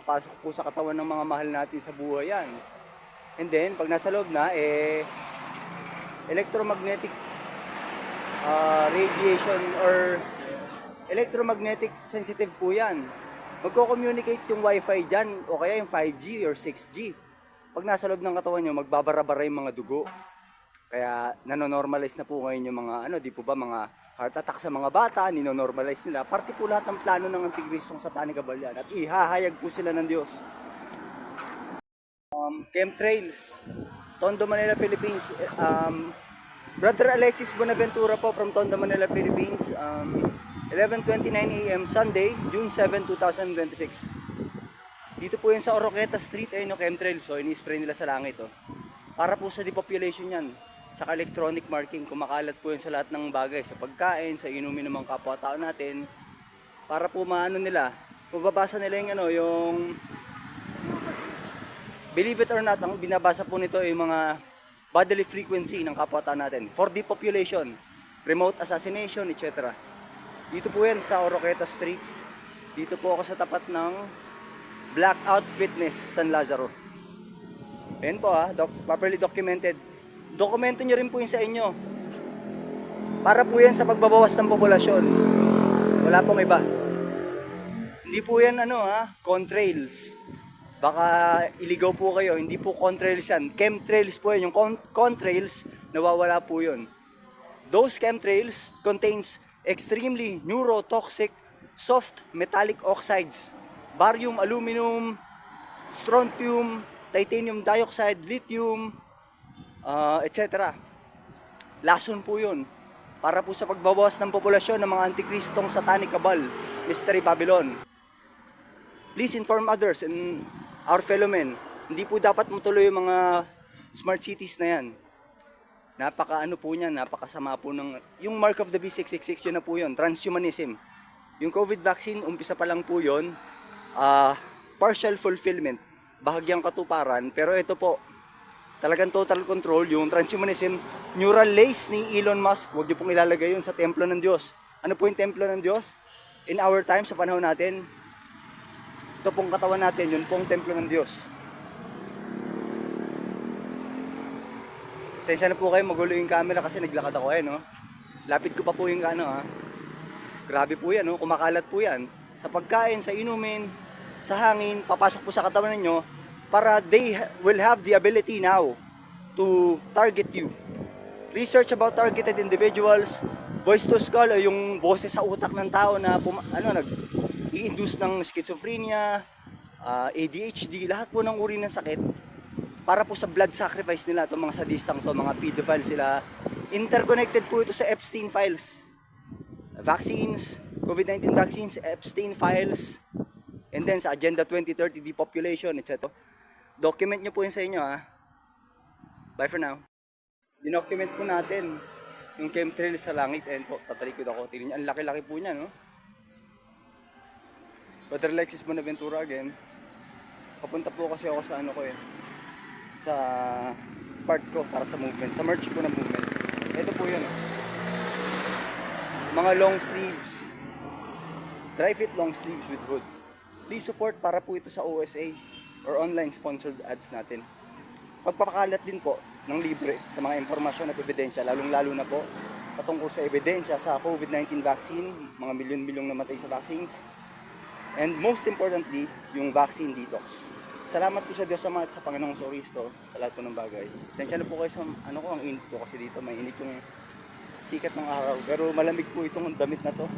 papasok po sa katawan ng mga mahal natin sa buhay yan. And then, pag nasa loob na, electromagnetic radiation or electromagnetic sensitive po yan. Magko-communicate yung wifi dyan o kaya yung 5G or 6G. Pag nasa loob ng katawan nyo, magbabara-bara yung mga dugo. Kaya nanonormalize na po ngayon yung mga di po ba, mga heart attack sa mga bata, ninonormalize nila. Parte po lahat ng plano ng Antikristong Satanic Cabal yan. At ihahayag po sila ng Diyos. Chemtrails, Tondo, Manila, Philippines. Brother Alexis Bonaventura po from Tondo, Manila, Philippines. 11:29 AM Sunday, June 7, 2026. Dito po yun sa Oroqueta Street, ayun yung chemtrails, so ini-spray nila sa langit. Para po sa depopulation yan. Tsaka electronic marking, kumakalat po yun sa lahat ng bagay, sa pagkain, sa inumin ng mga kapwa-tao natin. Para po maano nila, mababasa nila yung yung believe it or not, ang binabasa po nito ay mga bodily frequency ng kapwa-tao natin for depopulation, remote assassination, etc. Dito po yan sa Oroqueta Street. Dito po ako sa tapat ng Blackout Fitness San Lazaro. Ayan po properly documented. Dokumento nyo rin po yun sa inyo. Para po yan sa pagbabawas ng populasyon. Wala pong iba. Hindi po yan contrails. Baka iligaw po kayo. Hindi po contrails yan. Chemtrails po yan. Yung contrails, nawawala po yun. Those chemtrails contains extremely neurotoxic soft metallic oxides. Barium, aluminum, strontium, titanium dioxide, lithium, etc. Lason po yun. Para po sa pagbabawas ng populasyon ng mga Antikristong Satanic Cabal, Mystery Babylon. Please inform others and our fellow men. Hindi po dapat matuloy yung mga smart cities na yan. Napaka po niyan, napakasama po ng... Yung mark of the beast 666, yun na po yun, transhumanism. Yung COVID vaccine, umpisa pa lang po yun, partial fulfillment, bahagyang katuparan, pero ito po, talagang total control, yung transhumanism, neural lace ni Elon Musk. Huwag niyo pong ilalagay yun sa templo ng Diyos. Ano po yung templo ng Diyos? In our time, sa panahon natin, ito pong katawan natin, yun pong templo ng Diyos. Sensya na po kayo, magulo yung camera kasi naglakad ako Lapit ko pa po yung Grabe po yan, kumakalat po yan. Sa pagkain, sa inumin, sa hangin, papasok po sa katawan ninyo, para they will have the ability now to target you. Research about targeted individuals, voice to skull, yung boses sa utak ng tao na nag-i-induce ng schizophrenia, ADHD, lahat po ng uri ng sakit. Para po sa blood sacrifice nila, itong mga sadistang to, mga pedophile sila. Interconnected po ito sa Epstein files. Vaccines, COVID-19 vaccines, Epstein files, and then sa Agenda 2030, depopulation, etc. Document nyo po yun sa inyo Bye for now. Dinocument po natin yung chemtrails sa langit. Ayan po, tatalikod ako. Tingnan nyo, ang laki-laki po niya, Brother Alexis Bonaventura again. Papunta po kasi ako sa sa part ko para sa movement, sa merch po ng movement. Ito po yun. Mga long sleeves. Dry fit long sleeves with hood. Please support para po ito sa OSA or online sponsored ads natin. Pagpapakalat din po ng libre sa mga impormasyon at ebidensya, lalong-lalo na po patungkol sa ebidensya sa COVID-19 vaccine, mga milyon-milyong namatay sa vaccines, and most importantly, yung vaccine detox. Salamat po sa Diyos Ama at sa Panginoong Soristo sa lahat po ng bagay. Sensya na po kayo sa ang init po kasi dito, may init yung sikat ng araw, pero malamig po itong damit na to.